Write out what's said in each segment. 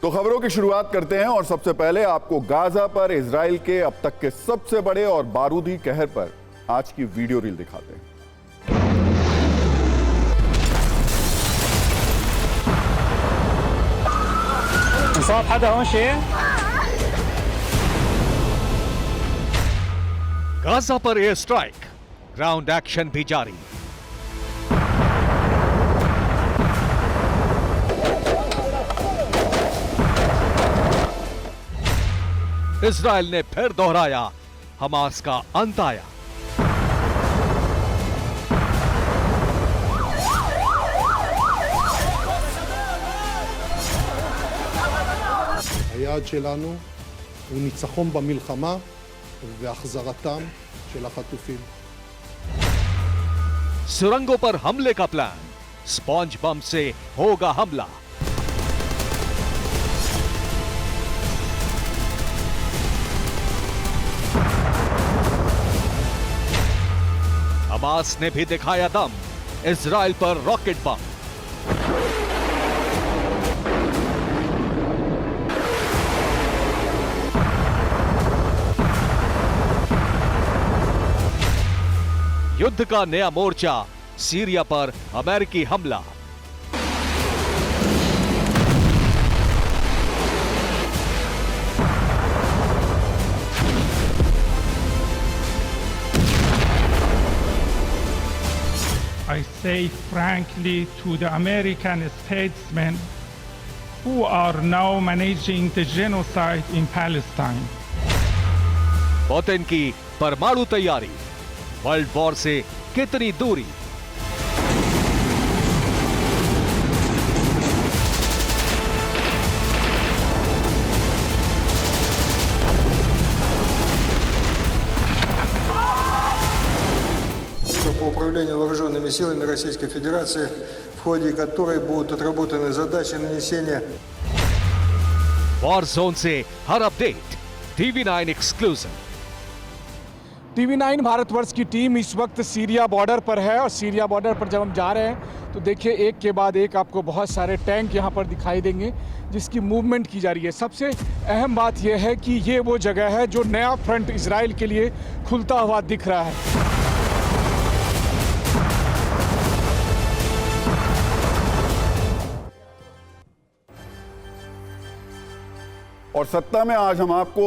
तो खबरों की शुरुआत करते हैं और सबसे पहले आपको गाजा पर इजराइल के अब तक के सबसे बड़े और बारूदी कहर पर आज की वीडियो रील दिखाते हैं। गाजा पर एयर स्ट्राइक, ग्राउंड एक्शन भी जारी। इजराइल ने फिर दोहराया, हमास का अंत आया। היעד שלנו הוא ניצחון במלחמה והחזרתם של החטופים. सुरंगों पर हमले का प्लान, स्पॉन्ज बम से होगा हमला। हमास ने भी दिखाया दम, इजराइल पर रॉकेट बम। युद्ध का नया मोर्चा, सीरिया पर अमेरिकी हमला। I say frankly to the American statesmen who are now managing the genocide in Palestine. Putin की परमाणु तैयारी, वर्ल्ड वॉर से कितनी दूरी। По управлению вооруженными силами Российской Федерации, в ходе которой будут отработаны задачи нанесения वॉर जोन से हर update, TV9 exclusive. TV9 Bharatvarsh की टीम इस वक्त सीरिया बॉर्डर पर है और सीरिया बॉर्डर पर जब हम जा रहे हैं तो देखिए एक के बाद एक आपको बहुत सारे टैंक यहाँ पर दिखाई देंगे जिसकी मूवमेंट की जा रही है। सबसे अहम बात यह है कि ये वो जगह है जो नया फ्रंट इजराइल के लिए खुलता हुआ दिख रहा है। और सत्ता में आज हम आपको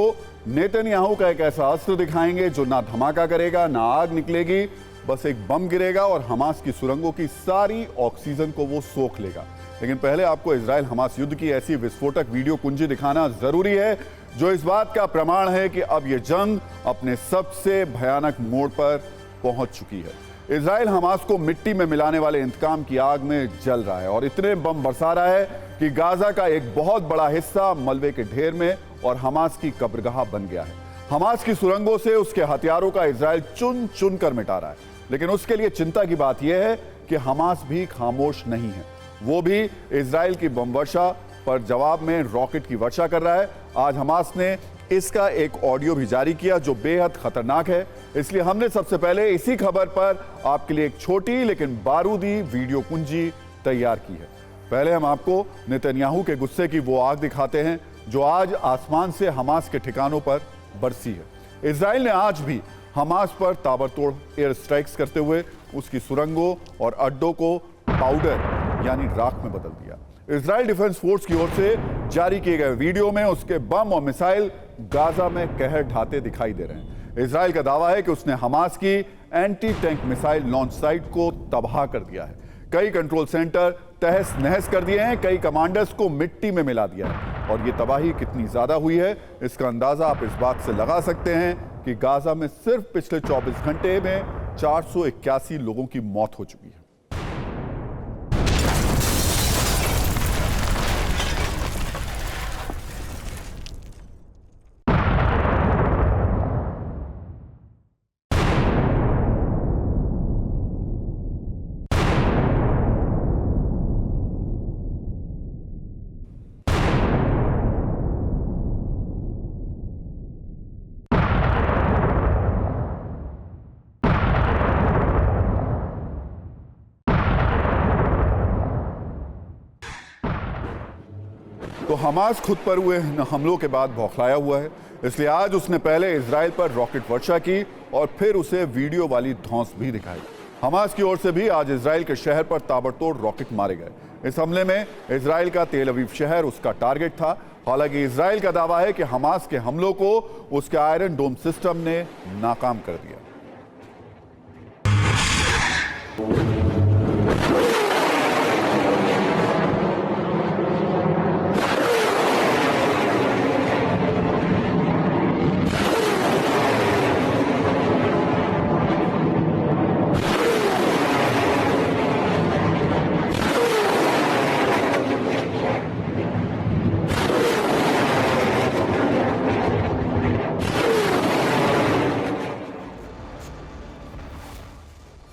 नेतन्याहू का एक ऐसा अस्त्र दिखाएंगे जो ना धमाका करेगा, ना आग निकलेगी, बस एक बम गिरेगा और हमास की सुरंगों की सारी ऑक्सीजन को वो सोख लेगा। लेकिन पहले आपको इजराइल हमास युद्ध की ऐसी विस्फोटक वीडियो कुंजी दिखाना जरूरी है जो इस बात का प्रमाण है कि अब यह जंग अपने सबसे भयानक मोड़ पर पहुंच चुकी है। इजराइल हमास को मिट्टी में मिलाने वाले इंतकाम की आग में जल रहा है और इतने बम बरसा रहा है कि गाजा का एक बहुत बड़ा हिस्सा मलबे के ढेर में और हमास की कब्रगाह बन गया है। हमास की सुरंगों से उसके हथियारों का इजराइल चुन चुन कर मिटा रहा है। लेकिन उसके लिए चिंता की बात यह है कि हमास भी खामोश नहीं है, वो भी इजराइल की बम वर्षा पर जवाब में रॉकेट की वर्षा कर रहा है। आज हमास ने इसका एक ऑडियो भी जारी किया जो बेहद खतरनाक है, इसलिए हमने सबसे पहले इसी खबर पर आपके लिए एक छोटी लेकिन बारूदी वीडियो कुंजी तैयार की है। पहले हम आपको नेतन्याहू के गुस्से की वो आग दिखाते हैं जो आज आसमान से हमास के ठिकानों पर बरसी है। इजराइल ने आज भी हमास पर ताबड़तोड़ एयर स्ट्राइक्स करते हुए उसकी सुरंगों और अड्डों को पाउडर यानी राख में बदल दिया। इजराइल डिफेंस फोर्स की ओर से जारी किए गए वीडियो में उसके बम और मिसाइल गाजा में कहर ढाते दिखाई दे रहे हैं। इजराइल का दावा है कि उसने हमास की anti tank missile launch site को तबाह कर दिया है, कई कंट्रोल सेंटर तहस नहस कर दिए हैं, कई कमांडर्स को मिट्टी में मिला दिया है। और ये तबाही कितनी ज्यादा हुई है इसका अंदाजा आप इस बात से लगा सकते हैं कि गाजा में सिर्फ पिछले 24 घंटे में 481 लोगों की मौत हो चुकी है। हमास खुद पर हुए हमलों के बाद बौखलाया हुआ है, इसलिए आज उसने पहले इजराइल पर रॉकेट वर्षा की और फिर उसे वीडियो वाली धौंस भी दिखाई। हमास की ओर से भी आज इजराइल के शहर पर ताबड़तोड़ रॉकेट मारे गए। इस हमले में इजराइल का तेल अवीव शहर उसका टारगेट था। हालांकि इजराइल का दावा है कि हमास के हमलों को उसके आयरन डोम सिस्टम ने नाकाम कर दिया।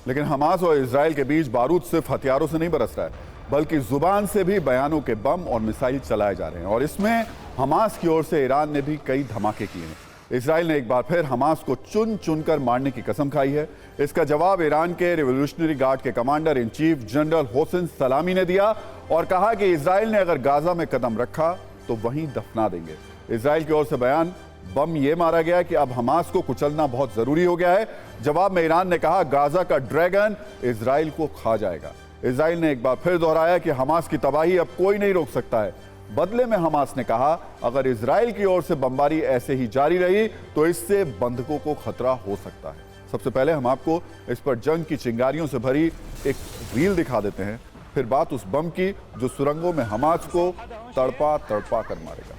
लेकिन हमास और इजराइल के बीच बारूद सिर्फ हथियारों से नहीं बरस रहा है, बल्कि जुबान से भी बयानों के बम और मिसाइल चलाए जा रहे हैं। और इसमें हमास की ओर से ईरान ने भी कई धमाके किए हैं। इजराइल ने एक बार फिर हमास को चुन चुनकर मारने की कसम खाई है। इसका जवाब ईरान के रिवोल्यूशनरी गार्ड के commander in chief general Hossein Salami ने दिया और कहा कि इजराइल ने अगर गाजा में कदम रखा तो वहीं दफना देंगे। इजराइल की ओर से बयान बम ये मारा गया कि अब हमास को कुचलना बहुत जरूरी हो गया है। जवाब में ईरान ने कहा गाजा का ड्रैगन इजराइल को खा जाएगा। इजराइल ने एक बार फिर दोहराया कि हमास की तबाही अब कोई नहीं रोक सकता है। बदले में हमास ने कहा अगर इजराइल की ओर से बमबारी ऐसे ही जारी रही तो इससे बंधकों को खतरा हो सकता है। सबसे पहले हम आपको इस पर जंग की चिंगारियों से भरी एक रील दिखा देते हैं, फिर बात उस बम की जो सुरंगों में हमास को तड़पा तड़पा कर मारेगा।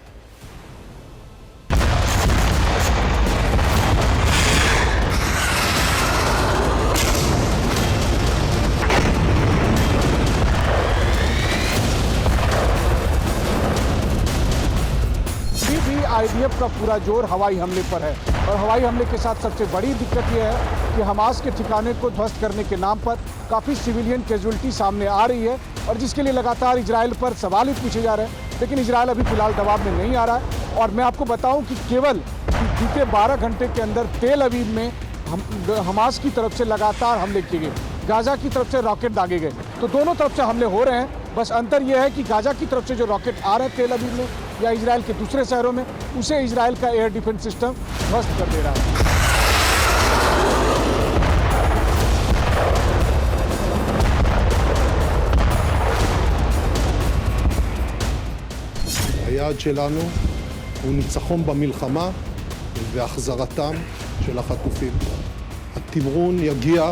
आईडीएफ का पूरा जोर हवाई हमले पर है और हवाई हमले के साथ सबसे बड़ी दिक्कत यह है कि हमास के ठिकाने को ध्वस्त करने के नाम पर काफ़ी सिविलियन कैजुअल्टी सामने आ रही है और जिसके लिए लगातार इजराइल पर सवाल ही पूछे जा रहे हैं। लेकिन इजराइल अभी फिलहाल दबाव में नहीं आ रहा है। और मैं आपको बताऊं कि केवल बीते 12 घंटे के अंदर तेल अवीव में हमास की तरफ से लगातार हमले किए गए, गाजा की तरफ से रॉकेट दागे गए। तो दोनों तरफ से हमले हो रहे हैं, बस अंतर यह है कि गाजा की तरफ से जो रॉकेट आ रहे हैं तेल अवीव में या इजराइल के दूसरे शहरों में, उसे इजराइल का एयर डिफेंस सिस्टम ध्वस्त कर दे रहा है। היעד שלנו הוא ניצחון במלחמה והחזרתם של החטופים. התמרון יגיע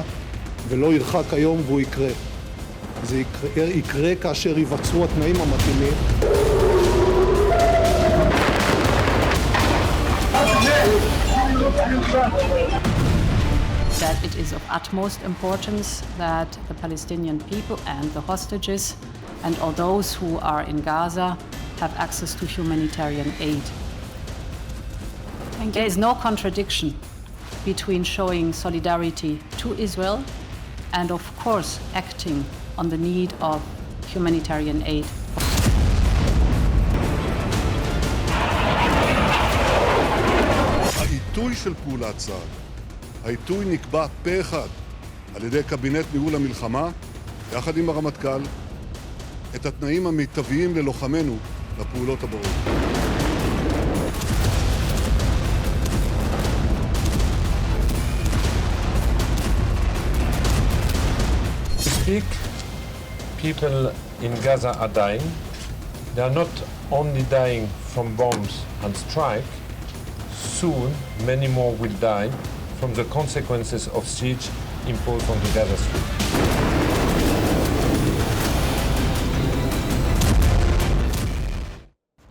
ולא ירחק היום והוא יקרה. זה יקרה כאשר ייווצרו התנאים המתאימים. That it is of utmost importance that the Palestinian people and the hostages and all those who are in Gaza have access to humanitarian aid. There is no contradiction between showing solidarity to Israel and, of course, acting on the need of humanitarian aid. העיתוי של פעולת צה"ל, העיתוי נקבע פה אחד על ידי קבינט ניהול המלחמה, יחד עם הרמטכ"ל, את התנאים המיטביים ללוחמינו לפעולות הבאות. People in Gaza are dying. They are not only dying from bombs and strike. Soon, many more will die from the consequences of siege imposed on the Gaza Strip.